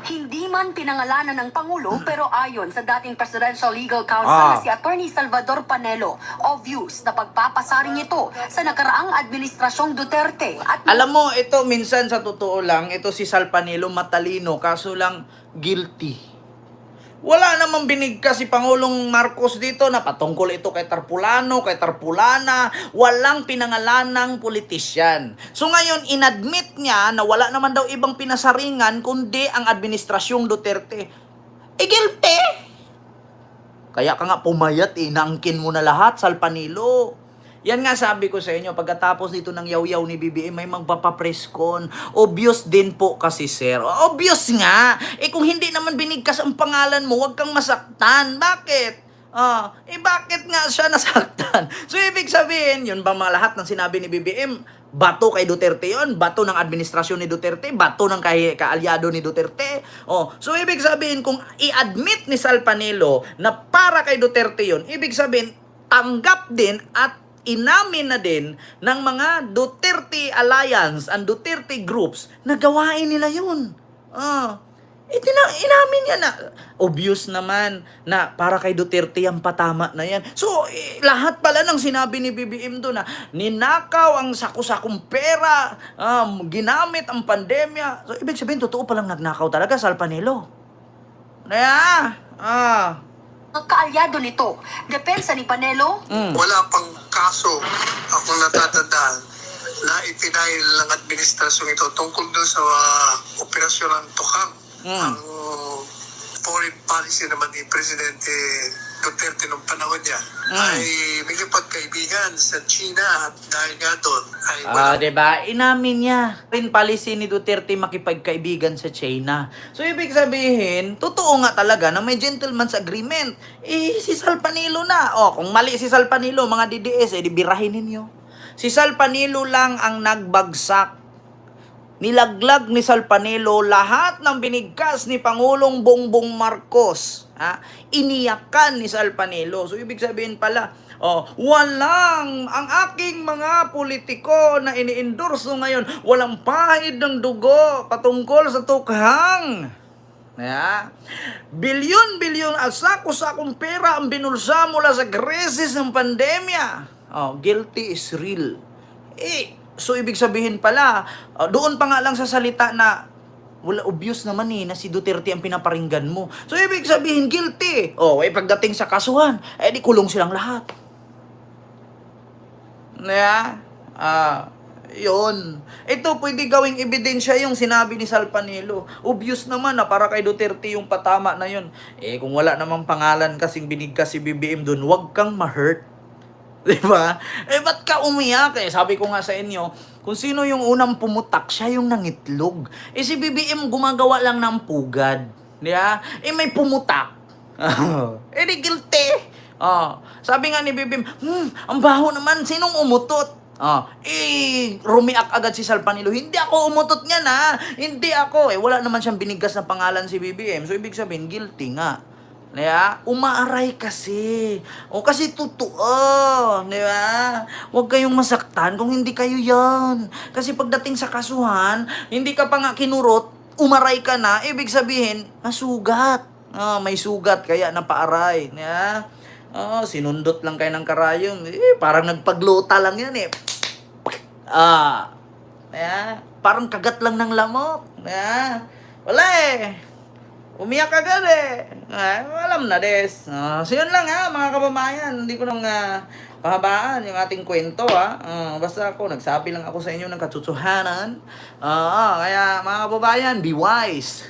Hindi man pinangalanan ng Pangulo pero ayon sa dating Presidential Legal Counsel na si Attorney Salvador Panelo, obvious na pagpapasaring ito sa nakaraang administrasyong Duterte at Alam mo, ito minsan sa totoo lang, ito si Sal Panelo matalino, kaso lang guilty. Wala namang binigkas si Pangulong Marcos dito na patungkol ito kay Tarpulano, kay Tarpulana, walang pinangalanang politisyan. So ngayon, inadmit niya na wala naman daw ibang pinasaringan kundi ang administrasyong Duterte. Guilty! Kaya ka nga pumayat naangkin mo na lahat, Sal Panelo. Yan nga sabi ko sa inyo, pagkatapos dito ng yaw-yaw ni BBM, may magpapapreskon. Obvious din po kasi, sir. Obvious nga. Kung hindi naman binigkas ang pangalan mo, huwag kang masaktan. Bakit? Bakit nga siya nasaktan? So, ibig sabihin, yun ba mga lahat ng sinabi ni BBM? Bato kay Duterte yon, bato ng administrasyon ni Duterte, bato ng kaalyado ni Duterte. So, ibig sabihin, kung i-admit ni Sal Panelo na para kay Duterte yon, ibig sabihin, tanggap din at inamin na din ng mga Duterte Alliance and Duterte groups na gawain nila yun. Inamin niya na. Obvious naman na para kay Duterte yung patama na yan. So, lahat pala ng sinabi ni BBM doon na ninakaw ang saku-sakong pera, ginamit ang pandemya. So, ibig sabihin, totoo palang nagnakaw talaga, Sal Panelo. ang kaalyado nito. Depensa ni Panelo, Wala pang kaso akong natatandaan na ipinail ng administrasyon ito tungkol doon sa operasyon ng Tukang. Ang foreign policy naman ni Presidente Duterte nung panahon niya ay may pagkaibigan sa China at dahil nga doon ay wala Diba? Inamin niya. Rin policy ni Duterte makipagkaibigan sa China. So, ibig sabihin, totoo nga talaga na may gentleman's agreement. Si Sal Panelo na. Kung mali si Sal Panelo, mga DDS, di birahin ninyo. Si Sal Panelo lang ang nagbagsak. Nilaglag ni Sal Panelo lahat ng binigkas ni Pangulong Bongbong Marcos. Iniyakan ni Sal Panelo. So, ibig sabihin pala, walang ang aking mga politiko na ini-endorso ngayon, walang pahid ng dugo patungkol sa Tukhang. Bilyon-bilyon at sako-sakong pera ang binulsa mula sa krisis ng pandemya. Guilty is real. So, ibig sabihin pala, doon pa nga lang sa salita na wala, obvious naman na si Duterte ang pinaparinggan mo. So, ibig sabihin, guilty. Pagdating sa kasuhan, di kulong silang lahat. Yun. Ito, pwede gawing ebidensya yung sinabi ni Sal Panelo. Obvious naman na para kay Duterte yung patama na yun. Kung wala namang pangalan kasing binigkas si BBM dun, wag kang ma-hurt. Diba? Ba't ka umiyak? Sabi ko nga sa inyo, kung sino yung unang pumutak, siya yung nangitlog. Si BBM gumagawa lang ng pugad. Diba? May pumutak. Di guilty. Sabi nga ni BBM, ang baho naman, sinong umutot? Rumiak agad si Sal Panelo. Hindi ako umutot niya na. Hindi ako. Wala naman siyang binigkas na pangalan si BBM. So, ibig sabihin, guilty nga. Umaaray kasi. Kasi totoo. Diba? Huwag kayong masaktan kung hindi kayo yan. Kasi pagdating sa kasuhan, hindi ka pa nga kinurot, umaray ka na, ibig sabihin, masugat. May sugat, kaya napaaray. Sinundot lang kayo ng karayom. Parang nagpagluta lang yan parang kagat lang ng lamok. Wala umiyak agad alam na des. So yun lang mga kababayan. Hindi ko nang pahabaan yung ating kwento basta ako, nagsabi lang ako sa inyo ng katotohanan. Kaya mga kababayan, be wise.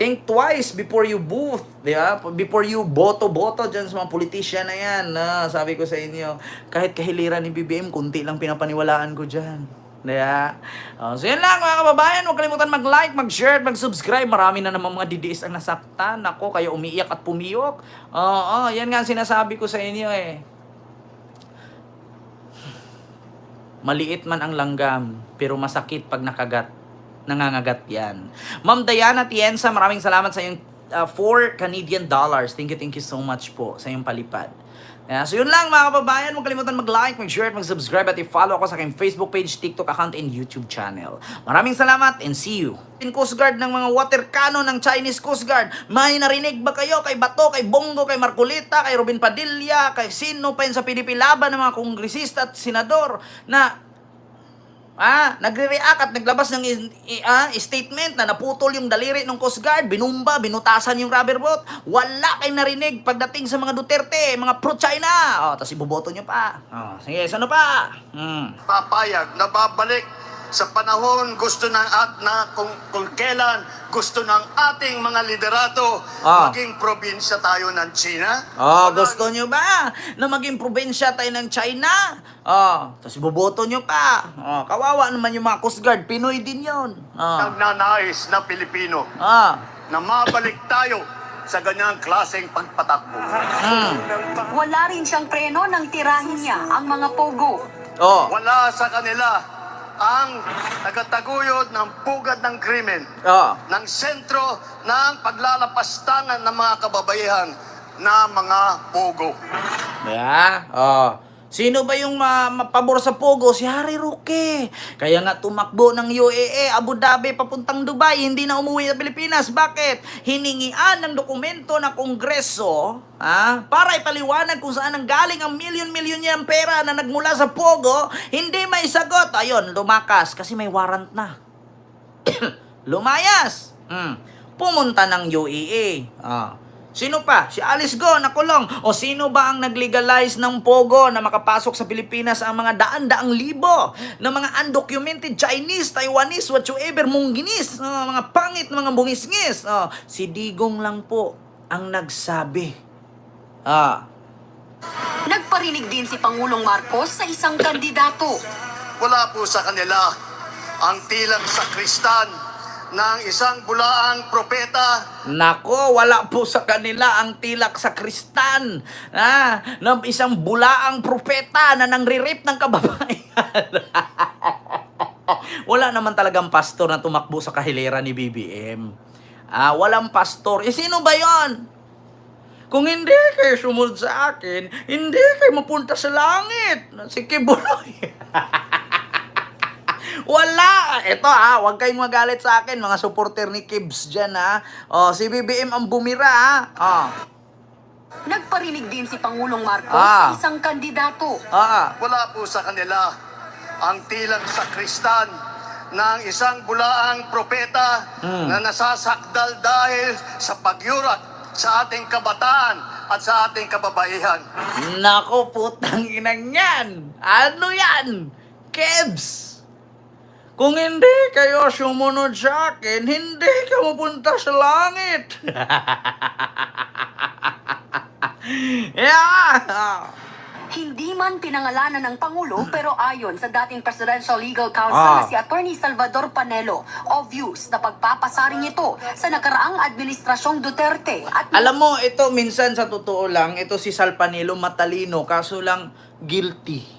Think twice before you vote. Diba? Before you boto-boto dyan sa mga politician na yan. Sabi ko sa inyo, kahit kahiliran ni BBM, kunti lang pinapaniwalaan ko dyan. So yan lang mga kababayan, huwag kalimutan mag-like, mag-share, mag-subscribe. Marami na naman mga DDS ang nasaktan. Ako, kayo umiiyak at pumiyok. Yan nga ang sinasabi ko sa inyo Maliit man ang langgam, pero masakit pag nakagat. Nangangagat yan. Ma'am Diana Tienza, maraming salamat sa iyong $4 Canadian. Thank you so much po sa iyong palipad. Yeah, so yun lang mga kababayan, huwag kalimutan mag-like, mag-share, mag-subscribe at i-follow ako sa aking Facebook page, TikTok account, and YouTube channel. Maraming salamat and see you. In Coast Guard ng mga water cannon ng Chinese Coast Guard, may narinig ba kayo kay Bato, kay Bongo, kay Marcolita, kay Robin Padilla, kay sino pa yun sa PDP laban ng mga kongresista at senador na nagre-react at naglabas ng statement na naputol yung daliri ng Coast Guard, binumba, binutasan yung rubber boat. Wala kayo narinig pagdating sa mga Duterte, mga pro-China. Tapos iboboto nyo pa. Sige, ano pa? Papayag na babalik sa panahon gusto ng kung kailan gusto ng ating mga liderato maging probinsya tayo ng China. Gusto nyo ba na maging probinsya tayo ng China? Tapos iboboto nyo pa. Kawawa naman yung mga Coast Guard, Pinoy din yun. Nagnanais na Pilipino na mabalik tayo sa ganyang klaseng pagpatakbo. Wala rin siyang preno nang tirahin niya ang mga pogo. Wala sa kanila ang tagataguyod ng pugad ng krimen, ng sentro ng paglalapastangan ng mga kababaihan na mga pogo. Sino ba yung mapabor sa Pogo? Si Harry Roque. Kaya nga tumakbo ng UAE, Abu Dhabi, papuntang Dubai, hindi na umuwi sa Pilipinas. Bakit? Hiningian ng dokumento na Kongreso para ipaliwanag kung saan nanggaling ang milyon-milyon niyang pera na nagmula sa Pogo. Hindi may sagot. Ayun, lumakas kasi may warrant na. Lumayas. Pumunta ng UAE. Sino pa? Si Alice Go nakulong. O sino ba ang nag-legalize ng Pogo na makapasok sa Pilipinas ang mga daan-daang libo ng mga undocumented Chinese, Taiwanese, whatsoever, mungginis, mga pangit, mga bungisngis. Si Digong lang po ang nagsabi. Nagparinig din si Pangulong Marcos sa isang kandidato. Wala po sa kanila ang tilang sakristan ng isang bulaang propeta. Nako, wala po sa kanila ang tilak sa kristan ng isang bulaang propeta na nangririp ng kababayan. Wala naman talagang pastor na tumakbo sa kahiliran ni BBM. Walang pastor. Sino ba yon? Kung hindi kayo sumunod sa akin, hindi kayo mapunta sa langit. Si Kibuloy. Wala! Ito huwag kayong magalit sa akin, mga supporter ni Kibs dyan si BBM ang bumira Nagparinig din si Pangulong Marcos sa isang kandidato. Wala po sa kanila ang tilang sakristan ng isang bulaang propeta na nasasakdal dahil sa pagyurak sa ating kabataan at sa ating kababaihan. Nako, putang inang yan! Ano yan? Kebs! Kung hindi kayo sumunod sa akin, hindi ka mapunta sa langit. Hindi man pinangalanan ng Pangulo pero ayon sa dating Presidential Legal Counsel na si Attorney Salvador Panelo, obvious na pagpapasaring ito sa nakaraang administrasyong Duterte. At alam mo, ito minsan sa totoo lang, ito si Sal Panelo matalino, kaso lang guilty.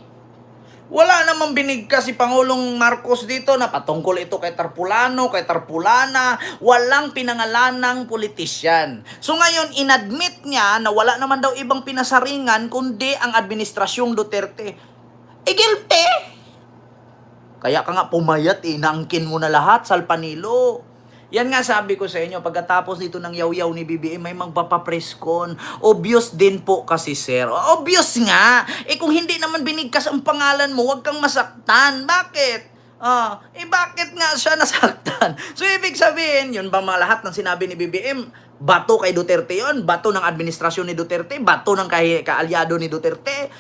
Wala namang binigkas si Pangulong Marcos dito na patungkol ito kay Tarpulano, kay Tarpulana. Walang pinangalanang politisyan. So ngayon, inadmit niya na wala naman daw ibang pinasaringan kundi ang administrasyong Duterte. Guilty! Kaya ka nga pumayat, inaangkin mo na lahat, Sal Panelo. Yan nga sabi ko sa inyo, pagkatapos dito ng yaw-yaw ni BBM, may magpapapreskon. Obvious din po kasi, sir. Obvious nga. Kung hindi naman binigkas ang pangalan mo, huwag kang masaktan. Bakit? Bakit nga siya nasaktan? So, ibig sabihin, yun ba mga lahat ng sinabi ni BBM? Bato kay Duterte yon, bato ng administrasyon ni Duterte, bato ng kaalyado ni Duterte.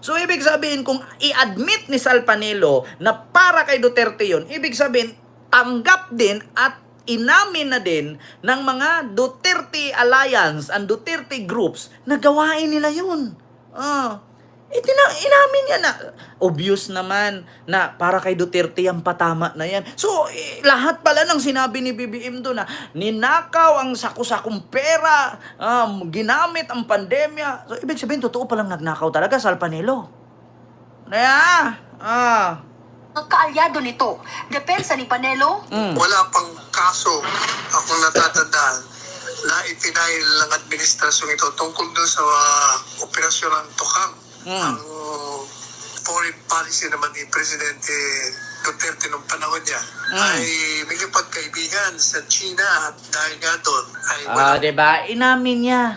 So, ibig sabihin, kung i-admit ni Sal Panelo na para kay Duterte yon, ibig sabihin, tanggap din at inamin na din ng mga Duterte Alliance and Duterte groups na gawain nila yun. Inamin niya na. Obvious naman na para kay Duterte ang patama na yan. So, lahat pala ng sinabi ni BBM doon na ninakaw ang saku-sakong pera, ginamit ang pandemya. So, ibig sabihin, totoo palang nagnakaw talaga, Sal Panelo. ang kaalyado nito, depensa ni Panelo, Wala pang kaso akong natatandaan na ipinail ng administrasyong ito tungkol doon sa operasyon ng Tokang. Ang foreign policy naman ni Presidente Duterte nung panahon niya ay may pagkaibigan sa China at dahil nga doon ay Diba? Inamin niya.